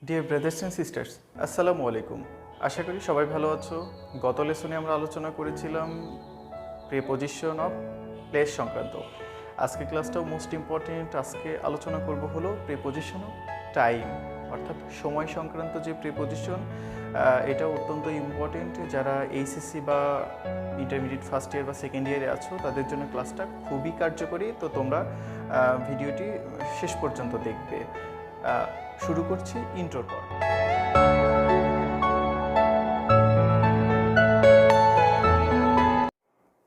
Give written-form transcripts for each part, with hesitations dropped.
Dear brothers and sisters, আসসালামু আলাইকুম। আশা করি সবাই ভালো আছো। গত লেসনে আমরা আলোচনা করেছিলাম প্রিপোজিশন অফ প্লেস সংক্রান্ত। আজকে ক্লাসটাও মোস্ট ইম্পর্টেন্ট। আজকে আলোচনা করব হলো প্রিপোজিশন অফ টাইম, অর্থাৎ সময় সংক্রান্ত যে প্রিপোজিশন, এটা অত্যন্ত ইম্পর্টেন্ট। যারা এইচএসসি বা ইন্টারমিডিয়েট ফার্স্ট ইয়ার বা সেকেন্ড ইয়ারে আছো তাদের জন্য ক্লাসটা খুবই কার্যকরী। তো তোমরা ভিডিওটি শেষ পর্যন্ত দেখবে। শুরু করছি ইন্ট্রোর পর।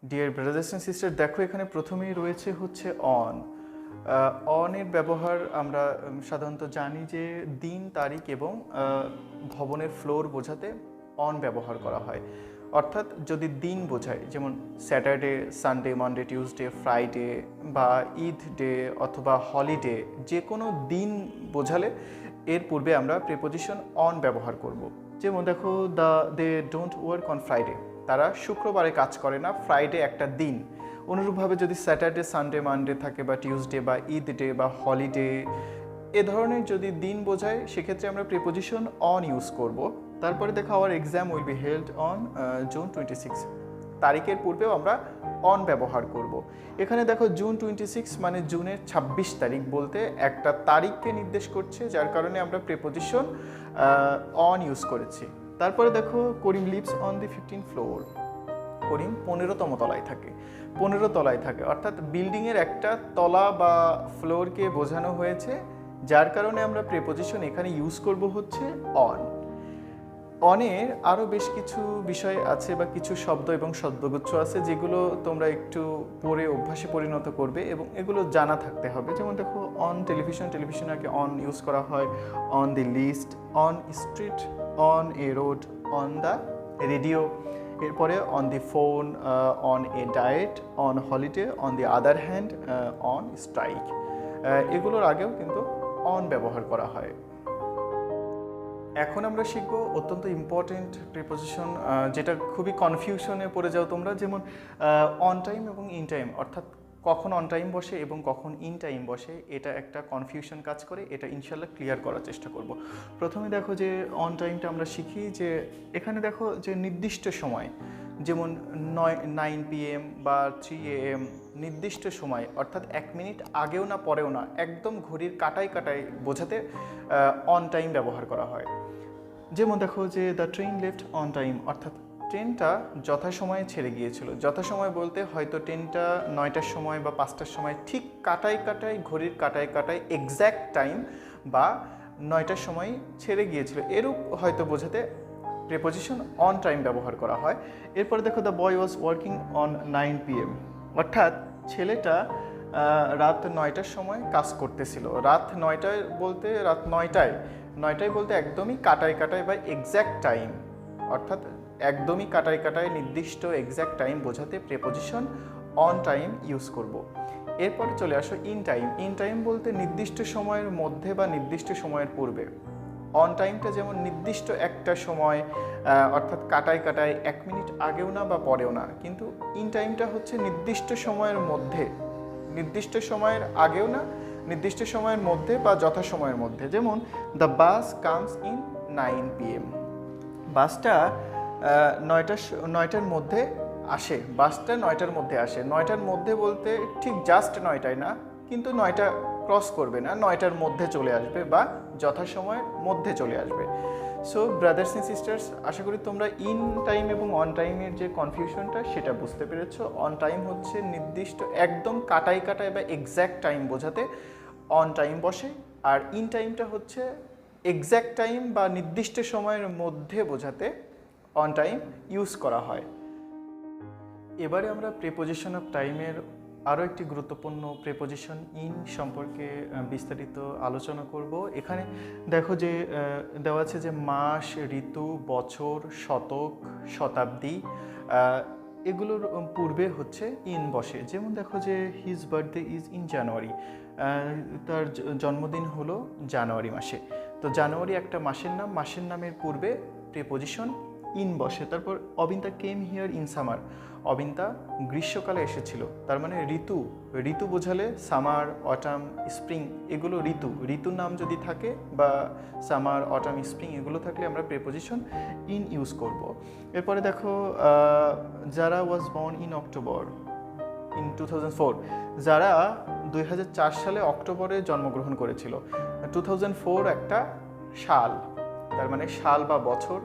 ডিয়ার ব্রাদার্স অ্যান্ড সিস্টার, দেখো এখানে প্রথমেই রয়েছে হচ্ছে অন। অনের ব্যবহার আমরা সাধারণত জানি যে দিন, তারিখ এবং ভবনের ফ্লোর বোঝাতে অন ব্যবহার করা হয়। অর্থাৎ যদি দিন বোঝায়, যেমন Saturday, Sunday, Monday, Tuesday, Friday বা ঈদ ডে অথবা হলিডে, যে কোনো দিন বোঝালে এর পূর্বে আমরা প্রিপোজিশন অন ব্যবহার করব। যেমন দেখো, they don't work on Friday, তারা শুক্রবারে কাজ করে না, ফ্রাইডে একটা দিন। অনুরূপভাবে যদি স্যাটারডে, সানডে, মানডে থাকে বা টিউসডে বা ঈদ ডে বা হলিডে, এ ধরনের যদি দিন বোঝায় সেক্ষেত্রে আমরা প্রিপোজিশন অন ইউজ করব। তারপরে দেখো, our exam will be held on June 26, তারিখের পূর্বেও আমরা অন ব্যবহার করব। এখানে দেখো জুন 26 মানে জুনের 26 তারিখ বলতে একটা তারিখকে নির্দেশ করছে, যার কারণে আমরা প্রিপোজিশন অন ইউজ করেছি। তারপরে দেখো, Karim lives on the 15th floor, Karim 15তম তলায় থাকে। 15 তলায় থাকে অর্থাৎ বিল্ডিংয়ের একটা তলা বা ফ্লোরকে বোঝানো হয়েছে, যার কারণে আমরা প্রিপোজিশন এখানে ইউজ করব হচ্ছে অন। অনের আরও বেশ কিছু বিষয় আছে বা কিছু শব্দ এবং শব্দগুচ্ছ আছে যেগুলো তোমরা একটু পড়ে অভ্যাসে পরিণত করবে এবং এগুলো জানা থাকতে হবে। যেমন দেখো, অন টেলিভিশন, টেলিভিশনে আগে অন ইউজ করা হয়। On the list, on street, on a road, on the radio. এরপরে on the phone, on a diet, on holiday, on the other hand, on strike. এগুলোর আগেও কিন্তু অন ব্যবহার করা হয়। এখন আমরা শিখব অত্যন্ত ইম্পর্টেন্ট প্রিপোজিশন, যেটা খুবই কনফিউশনে পড়ে যাও তোমরা। যেমন অন টাইম এবং ইন টাইম, অর্থাৎ কখন অন টাইম বসে এবং কখন ইন টাইম বসে, এটা একটা কনফিউশন কাজ করে। এটা ইনশাল্লাহ ক্লিয়ার করার চেষ্টা করব। প্রথমে দেখো যে অন টাইমটা আমরা শিখি যে এখানে দেখো যে নির্দিষ্ট সময়, যেমন 9 PM বা 3 AM, নির্দিষ্ট সময় অর্থাৎ 1 মিনিট আগেও না পরেও না, একদম ঘড়ির কাটায় কাটায় বোঝাতে অন টাইম ব্যবহার করা হয়। যেমন দেখো যে the train left on time, অর্থাৎ ট্রেনটা যথাসময়ে ছেড়ে গিয়েছিল। যথাসময় বলতে হয়তো ট্রেনটা 9টার সময় বা 5টার সময় ঠিক কাটায় কাটায়, ঘড়ির কাটায় কাটায় এক্স্যাক্ট টাইম বা 9টার সময় ছেড়ে গিয়েছিল, এরূপ হয়তো বোঝাতে প্রিপোজিশন অন টাইম ব্যবহার করা হয়। এরপরে দেখো, the boy was working on 9 PM, অর্থাৎ ছেলেটা রাত 9টার সময় কাজ করতেছিল। রাত 9টায় বলতে রাত 9টায় বলতে একদমই কাটায় কাটায় বা এক্স্যাক্ট টাইম, অর্থাৎ একদমই কাটায় কাটায় নির্দিষ্ট এক্স্যাক্ট টাইম বোঝাতে প্রিপোজিশন অন টাইম ইউজ করব। এরপরে চলে আসো ইন টাইম। ইন টাইম বলতে নির্দিষ্ট সময়ের মধ্যে বা নির্দিষ্ট সময়ের পূর্বে। অন টাইমটা যেমন নির্দিষ্ট একটা সময়, অর্থাৎ কাটায় কাটায় 1 মিনিট আগেও না বা পরেও না, কিন্তু ইন টাইমটা হচ্ছে নির্দিষ্ট সময়ের মধ্যে, নির্দিষ্ট সময়ের আগেও না, নির্দিষ্ট সময়ের মধ্যে বা যথাসময়ের মধ্যে। যেমন the bus comes in 9 PM, বাসটা 9টার মধ্যে আসে। বাসটা 9টার মধ্যে আসে। 9টার মধ্যে বলতে ঠিক জাস্ট 9টায় না, কিন্তু 9টা ক্রস করবে না, 9টার মধ্যে চলে আসবে বা যথাসময়ের মধ্যে চলে আসবে। সো ব্রাদার্স অ্যান্ড সিস্টার্স, আশা করি তোমরা ইন টাইম এবং অন টাইমের যে কনফিউশনটা সেটা বুঝতে পেরেছো। অন টাইম হচ্ছে নির্দিষ্ট একদম কাটাই কাটায় বা এক্স্যাক্ট টাইম বোঝাতে অন টাইম বসে, আর ইন টাইমটা হচ্ছে এক্স্যাক্ট টাইম বা নির্দিষ্ট সময়ের মধ্যে বোঝাতে অন টাইম ইউজ করা হয়। এবারে আমরা প্রিপোজিশন অফ টাইমের আরও একটি গুরুত্বপূর্ণ প্রিপোজিশন ইন সম্পর্কে বিস্তারিত আলোচনা করব। এখানে দেখো যে দেওয়া আছে যে মাস, ঋতু, বছর, শতক, শতাব্দী, এগুলোর পূর্বে হচ্ছে ইন বসে। যেমন দেখো যে his birthday is in January, তার জন্মদিন হলো জানুয়ারি মাসে। তো জানুয়ারি একটা মাসের নাম, মাসের নামের পূর্বে প্রিপোজিশন ইন বসে। তারপর Abinta came here in summer, Abinta গ্রীষ্মকালে এসেছিল, তার মানে ঋতু, ঋতু বোঝালে সামার, অটাম, স্প্রিং এগুলো ঋতু, ঋতুর নাম যদি থাকে বা সামার, অটাম, স্প্রিং এগুলো থাকলে আমরা প্রিপোজিশন ইন ইউজ করব। এরপরে দেখো যারা was born in October in 2004, যারা 2004 সালে অক্টোবরে জন্মগ্রহণ করেছিল। 2004 একটা সাল, তার মানে সাল বা বছর,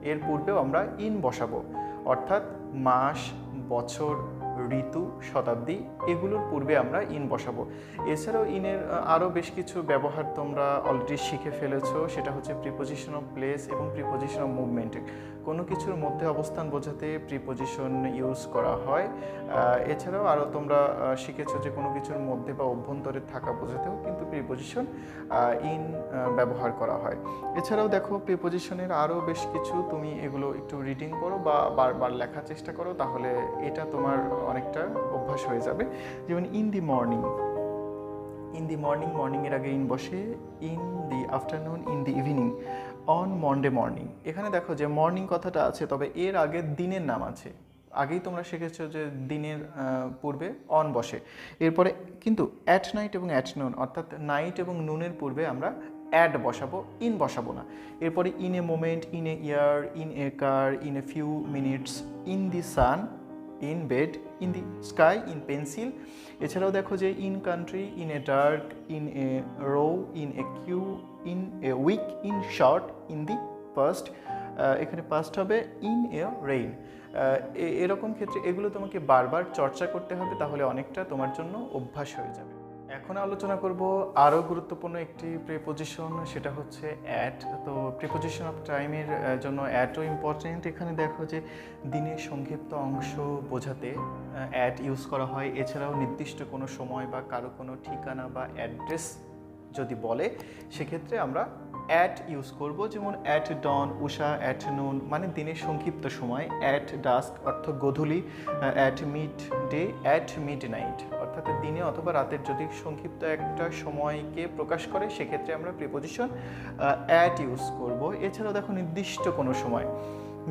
এর পূর্বেও আমরা ইন বসাবো, অর্থাৎ মাস, বছর, ঋতু, শতাব্দী এগুলোর পূর্বে আমরা ইন বসাবো। এছাড়াও ইনের আরও বেশ কিছু ব্যবহার তোমরা অলরেডি শিখে ফেলেছো, সেটা হচ্ছে প্রিপোজিশন অফ প্লেস এবং প্রিপোজিশন অফ মুভমেন্ট। কোনো কিছুর মধ্যে অবস্থান বোঝাতে প্রিপোজিশন ইউজ করা হয়। এছাড়াও আরও তোমরা শিখেছো যে কোনো কিছুর মধ্যে বা অভ্যন্তরে থাকা বোঝাতেও কিন্তু প্রিপোজিশন ইন ব্যবহার করা হয়। এছাড়াও দেখো প্রিপোজিশনের আরও বেশ কিছু, তুমি এগুলো একটু রিডিং করো বা বারবার লেখার চেষ্টা করো, তাহলে এটা তোমার অনেকটা অভ্যাস হয়ে যাবে। যেমন in the morning, in the morning, মর্নিংয়ের আগে ইন বসে। In the afternoon, in the evening, on Monday morning. এখানে দেখো যে মর্নিং কথাটা আছে, তবে এর আগে দিনের নাম আছে। আগেই তোমরা শিখেছো যে দিনের পূর্বে অন বসে। এরপরে কিন্তু অ্যাট নাইট এবং অ্যাট নুন, অর্থাৎ নাইট এবং নুনের পূর্বে আমরা অ্যাড বসাবো, ইন বসাবো না। এরপরে in a moment, in a year, in a car, in a few minutes, in the sun, in bed, in the sky, in pencil. এছাড়াও দেখো যে in country, in a dark, in a row, in a queue, in a week, in short, in the past. এখানে past হবে in a rain. এরকম ক্ষেত্রে এগুলো তোমাকে বারবার চর্চা করতে হবে, তাহলে অনেকটা তোমার জন্য অভ্যাস হয়ে যাবে। এখন আলোচনা করব আরও গুরুত্বপূর্ণ একটি প্রিপোজিশন, সেটা হচ্ছে অ্যাট। তো প্রিপোজিশন অফ টাইমের জন্য অ্যাটও ইম্পর্টেন্ট। এখানে দেখো যে দিনের সংক্ষিপ্ত অংশ বোঝাতে অ্যাট ইউজ করা হয়। এছাড়াও নির্দিষ্ট কোনো সময় বা কারো কোনো ঠিকানা বা অ্যাড্রেস যদি বলে, সেক্ষেত্রে আমরা অ্যাট ইউজ করব। যেমন at dawn, Usha, at noon মানে দিনের সংক্ষিপ্ত সময়। অ্যাট ডাস্ক অর্থ গোধূলি, at midday, at midnight অর্থাৎ দিনে অথবা রাতের যদি সংক্ষিপ্ত একটা সময়কে প্রকাশ করে, সেক্ষেত্রে আমরা প্রিপোজিশন অ্যাট ইউজ করব। এছাড়াও দেখো নির্দিষ্ট কোনো সময়,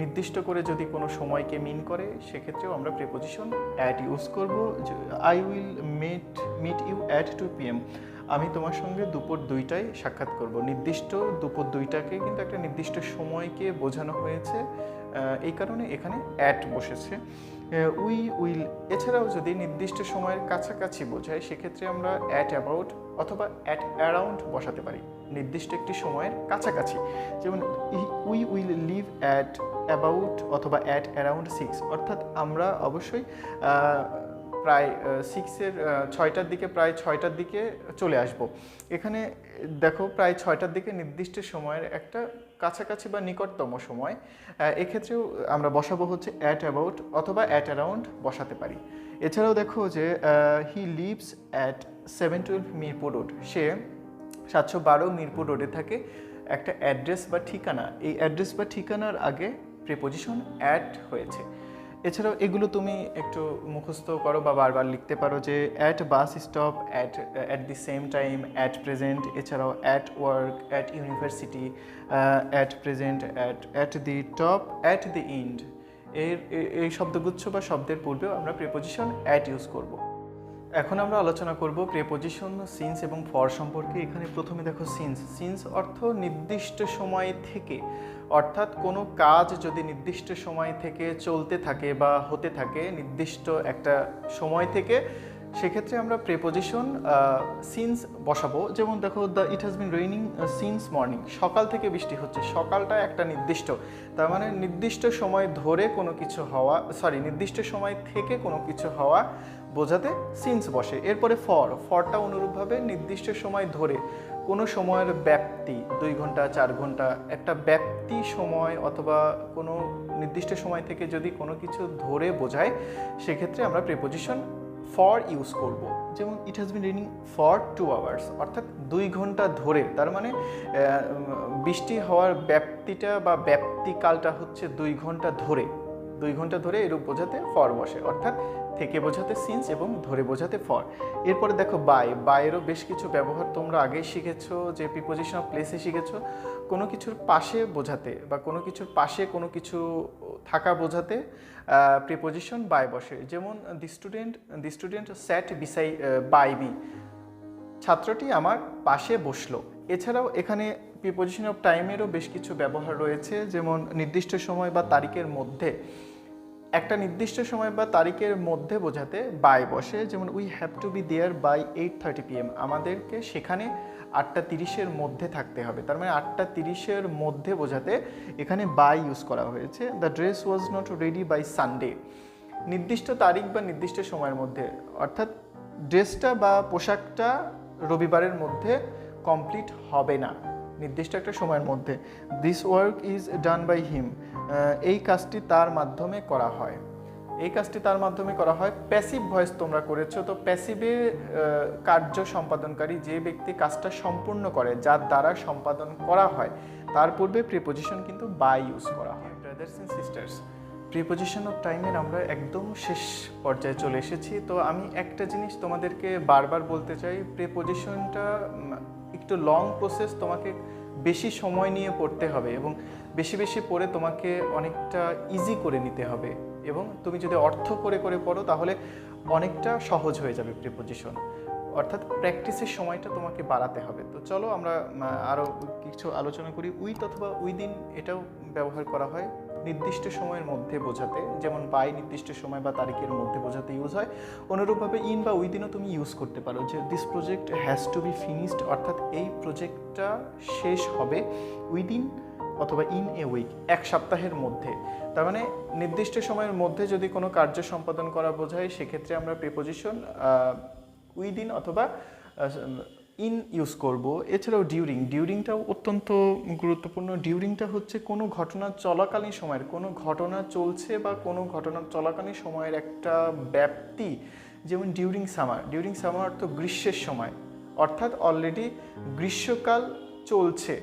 নির্দিষ্ট করে যদি কোনো সময়কে মিন করে, সেক্ষেত্রেও আমরা প্রিপোজিশন অ্যাট ইউজ করব। I will meet you at 2 PM, আমি তোমার সঙ্গে দুপুর 2টায় সাক্ষাৎ করব। নির্দিষ্ট দুপুর 2টাকে কিন্তু একটা নির্দিষ্ট সময়কে বোঝানো হয়েছে, এই কারণে এখানে অ্যাট বসেছে। উই উইল এছাড়াও যদি নির্দিষ্ট সময়ের কাছাকাছি বোঝায়, সেক্ষেত্রে আমরা অ্যাট অ্যাবাউট অথবা অ্যাট অ্যারাউন্ড বসাতে পারি, নির্দিষ্ট একটি সময়ের কাছাকাছি। যেমন we will live at about অথবা অ্যাট অ্যারাউন্ড 6, অর্থাৎ আমরা অবশ্যই প্রায় 6টার দিকে, প্রায় 6টার দিকে চলে আসব। এখানে দেখো প্রায় 6টার দিকে নির্দিষ্ট সময়ের একটা কাছাকাছি বা নিকটতম সময়, এক্ষেত্রেও আমরা বসাবো হচ্ছে অ্যাট অ্যাবাউট অথবা অ্যাট অ্যারাউন্ড বসাতে পারি। এছাড়াও দেখো যে he lives at 712 Mirpur road, সে 712 মিরপুর রোডে থাকে। একটা অ্যাড্রেস বা ঠিকানা, এই অ্যাড্রেস বা ঠিকানার আগে প্রিপোজিশন অ্যাট হয়েছে। এছাড়াও এগুলো তুমি একটু মুখস্থ করো বা বারবার লিখতে পারো, যে at bus stop, at the same time, at present. এছাড়াও at work, at university, at present, at the top, at the end. এই শব্দগুচ্ছ বা শব্দের পূর্বেও আমরা প্রিপোজিশন অ্যাট ইউজ করব। এখন আমরা আলোচনা করব প্রিপোজিশন সিন্স এবং ফর সম্পর্কে। এখানে প্রথমে দেখো সিন্স। সিন্স অর্থ নির্দিষ্ট সময় থেকে, অর্থাৎ কোনো কাজ যদি নির্দিষ্ট সময় থেকে চলতে থাকে বা হতে থাকে নির্দিষ্ট একটা সময় থেকে, সেক্ষেত্রে আমরা প্রিপোজিশন সিন্স বসাবো। যেমন দেখো it has been raining since morning, সকাল থেকে বৃষ্টি হচ্ছে। সকালটা একটা নির্দিষ্ট, তার মানে নির্দিষ্ট সময় ধরে কোনো কিছু হওয়া, নির্দিষ্ট সময় থেকে কোনো কিছু হওয়া বোঝাতে সিন্স বসে। এরপরে ফরটা অনুরূপভাবে নির্দিষ্ট সময় ধরে, কোনো সময়ের ব্যাপ্তি 2 ঘন্টা 4 ঘন্টা, একটা ব্যাপ্তি সময় অথবা কোনো নির্দিষ্ট সময় থেকে যদি কোনো কিছু ধরে বোঝায়, সেক্ষেত্রে আমরা প্রিপোজিশন ফর ইউজ করব। যেমন it has been raining for 2 hours, অর্থাৎ 2 ঘন্টা ধরে, তার মানে বৃষ্টি হওয়ার ব্যাপ্তিটা বা ব্যাপ্তিকালটা হচ্ছে 2 ঘন্টা ধরে, 2 ঘন্টা ধরে এরূপ বোঝাতে ফর বসে। অর্থাৎ থেকে বোঝাতে সিন্স এবং ধরে বোঝাতে ফর। এরপরে দেখো বাইয়েরও বেশ কিছু ব্যবহার তোমরা আগেই শিখেছো, যে প্রিপোজিশন অফ প্লেসে শিখেছো। কোনো কিছুর পাশে বোঝাতে বা কোনো কিছুর পাশে কোনো কিছু থাকা বোঝাতে প্রিপোজিশন বাই বসে। যেমন the student sat by me, ছাত্রটি আমার পাশে বসলো। এছাড়াও এখানে প্রিপোজিশন অফ টাইমেরও বেশ কিছু ব্যবহার রয়েছে, যেমন নির্দিষ্ট সময় বা তারিখের মধ্যে। একটা নির্দিষ্ট সময় বা তারিখের মধ্যে বোঝাতে বাই বসে, যেমন we have to be there by 8:30 PM, আমাদেরকে সেখানে 8:30-এর মধ্যে থাকতে হবে। তার মানে 8:30-এর মধ্যে বোঝাতে এখানে বাই ইউজ করা হয়েছে। The dress was not ready by Sunday, নির্দিষ্ট তারিখ বা নির্দিষ্ট সময়ের মধ্যে, অর্থাৎ ড্রেসটা বা পোশাকটা রবিবারের মধ্যে কমপ্লিট হবে না, নির্দিষ্ট একটা সময়ের মধ্যে। This work is done by him, এই কাজটি তার মাধ্যমে করা হয়, এই কাজটি তার মাধ্যমে করা হয়। প্যাসিভ ভয়েস তোমরা করেছো, তো প্যাসিভে কার্য সম্পাদনকারী যে ব্যক্তি কাজটা সম্পূর্ণ করে, যার দ্বারা সম্পাদন করা হয়, তার পূর্বে প্রিপোজিশন কিন্তু বাই ইউজ করা হয়। Brothers and sisters, preposition of টাইমের আমরা একদম শেষ পর্যায়ে চলে এসেছি। তো আমি একটা জিনিস তোমাদেরকে বারবার বলতে চাই, প্রিপোজিশনটা একটু লং প্রসেস, তোমাকে বেশি সময় নিয়ে পড়তে হবে এবং বেশি বেশি পড়ে তোমাকে অনেকটা ইজি করে নিতে হবে, এবং তুমি যদি অর্থ করে করে পড়ো তাহলে অনেকটা সহজ হয়ে যাবে প্রিপোজিশন, অর্থাৎ প্র্যাকটিসের সময়টা তোমাকে বাড়াতে হবে। তো চলো আমরা আরও কিছু আলোচনা করি। উইথ অথবা উইদিন এটাও ব্যবহার করা হয় নির্দিষ্ট সময়ের মধ্যে বোঝাতে, যেমন বাই নির্দিষ্ট সময় বা তারিখের মধ্যে বোঝাতে ইউজ হয়। অনুরূপভাবে ইন বা উইদিনও তুমি ইউজ করতে পারো, যে this project has to be finished, অর্থাৎ এই প্রজেক্টটা শেষ হবে উইদিন অথবা ইন এ উইক, এক সপ্তাহের মধ্যে। তার মানে নির্দিষ্ট সময়ের মধ্যে যদি কোনো কার্য সম্পাদন করা বোঝায়, সেক্ষেত্রে আমরা প্রিপোজিশন উইদিন অথবা ইন ইউজ করব। এছাড়াও ডিউরিংটাও অত্যন্ত গুরুত্বপূর্ণ। ডিউরিংটা হচ্ছে কোনো ঘটনা চলাকালীন সময়ের, কোনো ঘটনা চলছে বা কোনো ঘটনা চলাকালীন সময়ের একটা ব্যাপ্তি, যেমন ডিউরিং সামার অর্থ গ্রীষ্মের সময়, অর্থাৎ অলরেডি গ্রীষ্মকাল চলছে,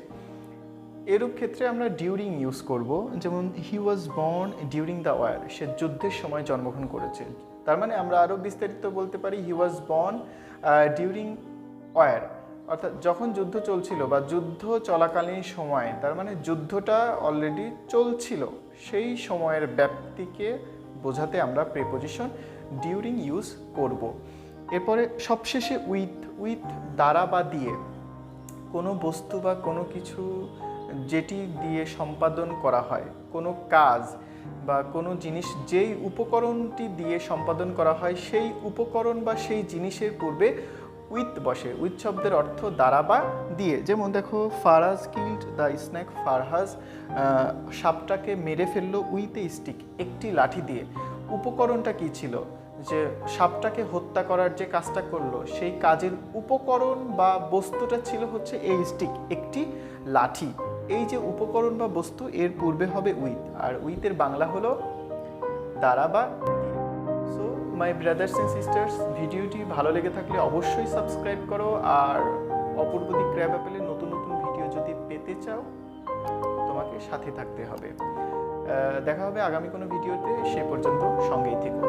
এরূপ ক্ষেত্রে আমরা ডিউরিং ইউজ করব। যেমন he was born during the war, সে যুদ্ধের সময় জন্মগ্রহণ করেছে। তার মানে আমরা আরও বিস্তারিত বলতে পারি হি ওয়াজ বর্ন ডিউরিং ওয়ার, অর্থাৎ যখন যুদ্ধ চলছিল বা যুদ্ধ চলাকালীন সময়, তার মানে যুদ্ধটা অলরেডি চলছিল, সেই সময়ের ব্যাপ্তিকে বোঝাতে আমরা প্রিপোজিশন ডিউরিং ইউজ করব। এরপরে সবশেষে উইথ দ্বারা বা দিয়ে, কোনো বস্তু বা কোনো কিছু যেটি দিয়ে সম্পাদন করা হয়, কোনো কাজ বা কোনো জিনিস যেই উপকরণটি দিয়ে সম্পাদন করা হয়, সেই উপকরণ বা সেই জিনিসের পূর্বে উইথ বসে। উইথ শব্দের অর্থ দ্বারা বা দিয়ে। যেমন দেখো, Faraz killed the snake, Farhaz সাপটাকে মেরে ফেললো উইথ এ স্টিক, একটি লাঠি দিয়ে। উপকরণটা কি ছিল, যে সাপটাকে হত্যা করার যে কাজটা করলো, সেই কাজের উপকরণ বা বস্তুটা ছিল হচ্ছে এই স্টিক, একটি লাঠি। এই যে উপকরণ বা বস্তু, এর পূর্বে হবে উইথ, আর উইথের বাংলা হলো দ্বারা বা দিয়ে। So my brothers and sisters, ভিডিওটি ভালো লেগে থাকলে অবশ্যই সাবস্ক্রাইব করো, আর অপূর্ব দি ক্র্যাব অ্যাপেলের নতুন নতুন ভিডিও যদি পেতে চাও, তোমাকে সাথে থাকতে হবে। দেখা হবে আগামী কোনো ভিডিওতে, সে পর্যন্ত সঙ্গেই থেকো।